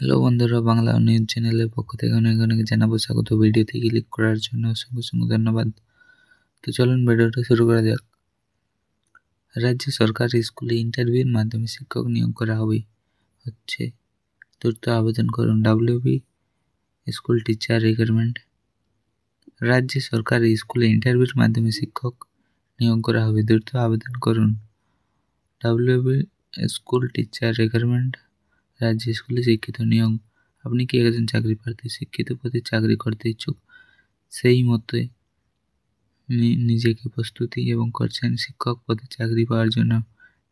Hello বন্ধুরা, Bangla news চ্যানেলের পক্ষ থেকে অনেক অনেক জানাবো স্বাগত। ভিডিওতে ক্লিক করার জন্য অসংখ্য অসংখ্য ধন্যবাদ। তো চলুন ভিডিওটা শুরু করা যাক। রাজ্য সরকারি স্কুলে ইন্টারভিউর মাধ্যমে শিক্ষক নিয়োগ করা হবে হচ্ছে। দ্রুত আবেদন করুন। WB school teacher recruitment. রাজ্য সরকারি স্কুলে ইন্টারভিউর মাধ্যমে শিক্ষক নিয়োগ করা হবে, দ্রুত আবেদন করুন। WB school teacher recruitment. রাজ্য স্কুলে শিক্ষিত নিয়োগ। আপনি কি একজন চাকরি প্রার্থী, শিক্ষিত পদে চাকরি করতে ইচ্ছুক? সেই মতে নিজেকে প্রস্তুতি এবং করছেন শিক্ষক পদে চাকরি পাওয়ার জন্য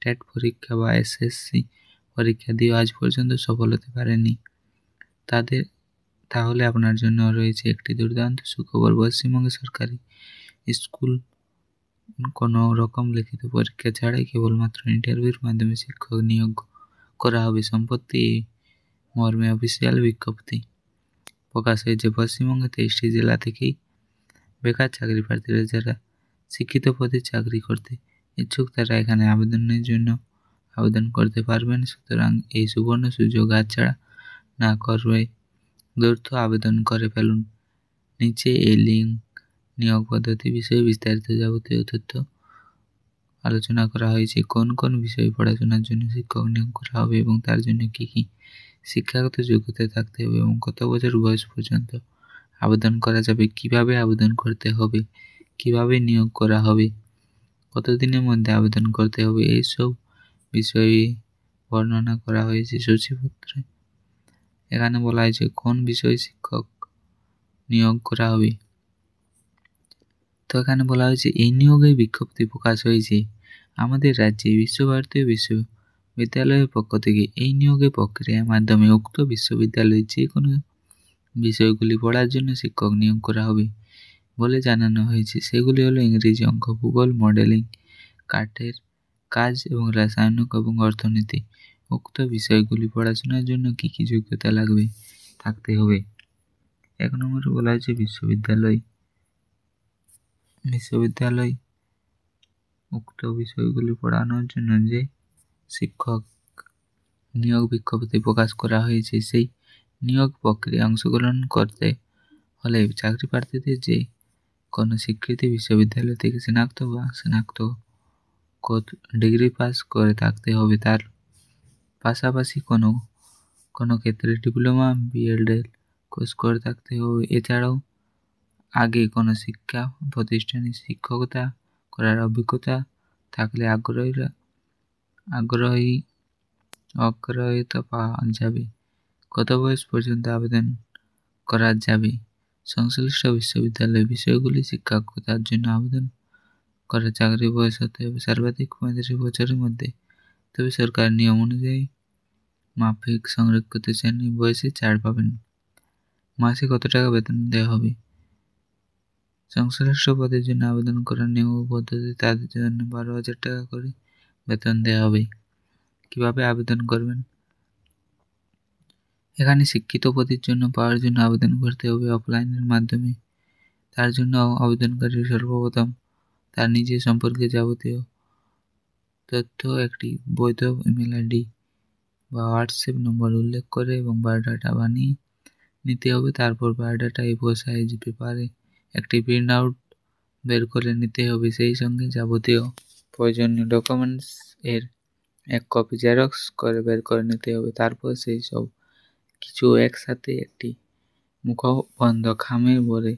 টেট পরীক্ষা বা SSC পরীক্ষা দিয়ে আজ পর্যন্ত সফল হতে পারেননি তাহলে আপনার জন্য রয়েছে একটি দুর্দান্ত সুখবর। পশ্চিমবঙ্গে সরকারি স্কুল কোনো রকম লিখিত পরীক্ষা ছাড়াই কেবলমাত্র ইন্টারভিউর মাধ্যমে শিক্ষক নিয়োগ করা হবে। সম্প্রতি এই মর্মে অফিসিয়াল বিজ্ঞপ্তি প্রকাশ হয়েছে। পশ্চিমবঙ্গে 23টি জেলা থেকেই বেকার চাকরি প্রার্থীরা যারা শিক্ষিত পদে চাকরি করতে ইচ্ছুক তারা এখানে আবেদনের জন্য আবেদন করতে পারবেন। সুতরাং এই সুবর্ণ সুযোগ হাতছাড়া না করে দ্রুত আবেদন করে ফেলুন। নিচে এই লিঙ্ক নিয়োগ পদ্ধতি বিষয়ে বিস্তারিত যাবতীয় তথ্য আলোচনা করা হয়েছে। কোন কোন বিষয়ে পড়াশোনার জন্য শিক্ষক নিয়োগ করা হবে এবং তার জন্য কি কি শিক্ষাগত যোগ্যতা থাকতে হবে এবং কত বছর বয়স পর্যন্ত আবেদন করা যাবে, কিভাবে আবেদন করতে হবে, কিভাবে নিয়োগ করা হবে, কতদিনের মধ্যে আবেদন করতে হবে, এইসব বিষয়ে বর্ণনা করা হয়েছে সূচিপত্রে। এখানে বলা হয়েছে কোন বিষয়ে শিক্ষক নিয়োগ করা হবে। তো এখানে বলা হয়েছে এই নিয়োগের বিজ্ঞপ্তি প্রকাশ হয়েছে আমাদের রাজ্যে বিশ্বভারতী বিশ্ববিদ্যালয়ের পক্ষ থেকে। এই নিয়োগের প্রক্রিয়ার মাধ্যমে উক্ত বিশ্ববিদ্যালয়ের যে কোনো বিষয়গুলি পড়ার জন্য শিক্ষক নিয়োগ করা হবে বলে জানানো হয়েছে। সেগুলি হলো ইংরেজি, অঙ্ক, ভূগোল, মডেলিং, কাঠের কাজ এবং রাসায়নিক এবং অর্থনীতি। উক্ত বিষয়গুলি পড়াশোনার জন্য কি কি যোগ্যতা লাগবে থাকতে হবে। 1 নম্বরে বলা হয়েছে বিশ্ববিদ্যালয় উক্ত বিষয়গুলি পড়ানোর জন্য যে শিক্ষক নিয়োগ বিজ্ঞপ্তি প্রকাশ করা হয়েছে সেই নিয়োগ প্রক্রিয়ায় অংশগ্রহণ করতে হলে চাকরি প্রার্থীদের যে কোনো স্বীকৃত বিশ্ববিদ্যালয় থেকে স্নাতক ডিগ্রি পাস করে থাকতে হবে। তার পাশাপাশি কোনো ক্ষেত্রে ডিপ্লোমা BEd কোর্স করে থাকতে হবে। এছাড়াও আগে কোনো শিক্ষা প্রতিষ্ঠানে শিক্ষকতা করার অভিজ্ঞতা থাকলে অগ্রাহ্যতা পাওয়া যাবে। কত বয়স পর্যন্ত আবেদন করা যাবে? সংশ্লিষ্ট বিশ্ববিদ্যালয়ের বিষয়গুলি শিক্ষকতার জন্য আবেদন করার চাকরি বয়স হতে হবে সর্বাধিক 35 বছরের মধ্যে, তবে সরকার নিয়ম অনুযায়ী মাফিক সংরক্ষিত শ্রেণী বয়সে ছাড় পাবেন। মাসে কত টাকা বেতন দেওয়া হবে? সংশ্লিষ্ট পদের জন্য আবেদন করার নিয়ম পদ্ধতি তাদের জন্য 12,000 টাকা করে বেতন দেওয়া হবে। কিভাবে আবেদন করবেন? এখানে শিক্ষিত পদের জন্য পাওয়ার জন্য আবেদন করতে হবে অফলাইনের মাধ্যমে। তার জন্য আবেদনকারী সর্বপ্রথম তার নিজের সম্পর্কে যাবতীয় তথ্য একটি বৈধ ইমেল ID বা হোয়াটসঅ্যাপ নম্বর উল্লেখ করে এবং বায়োডাটা বানিয়ে নিতে হবে। তারপর বায়োডাটা A4 সাইজ পেপারে একটি প্রিন্ট আউট বের করে নিতে হবে। সেই সঙ্গে যাবতীয় প্রয়োজনীয় ডকুমেন্টস এর এক কপি জেরক্স করে বের করে নিতে হবে। তারপর সেই সব কিছু একসাথে একটি মুখবন্ধ খামে ভরে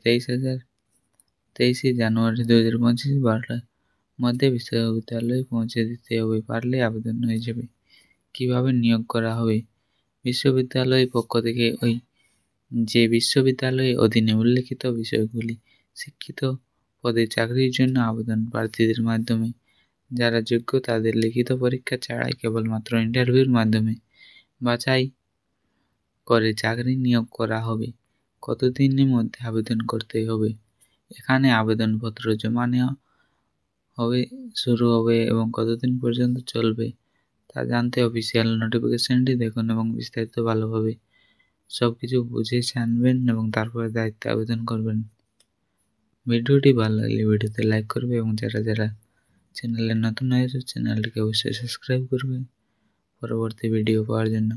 23শে জানুয়ারি 2025 12টার মধ্যে বিশ্ববিদ্যালয়ে পৌঁছে দিতে হবে। পারলে আবেদন হয়ে যাবে। কিভাবে নিয়োগ করা হবে? বিশ্ববিদ্যালয়ের পক্ষ থেকে যে বিশ্ববিদ্যালয়ের অধীনে উল্লেখিত বিষয়গুলি শিক্ষিত পদে চাকরির জন্য আবেদন প্রার্থীদের মাধ্যমে যারা যোগ্য তাদের লিখিত পরীক্ষা ছাড়াই কেবলমাত্র ইন্টারভিউর মাধ্যমে বাছাই করে চাকরি নিয়োগ করা হবে। কতদিনের মধ্যে আবেদন করতে হবে? এখানে আবেদনপত্র জমা নেওয়া শুরু হবে এবং কতদিন পর্যন্ত চলবে তা জানতে অফিসিয়াল নোটিফিকেশনটি দেখুন এবং বিস্তারিত ভালোভাবে সবকিছু বুঝে জানবেন এবং তারপরে দায়িত্বে আবেদন করবেন। ভিডিওটি ভালো লাগলে ভিডিওতে লাইক করবে এবং যারা চ্যানেলে নতুন হয়েছে চ্যানেলটিকে অবশ্যই সাবস্ক্রাইব করবে পরবর্তী ভিডিও পাওয়ার জন্য।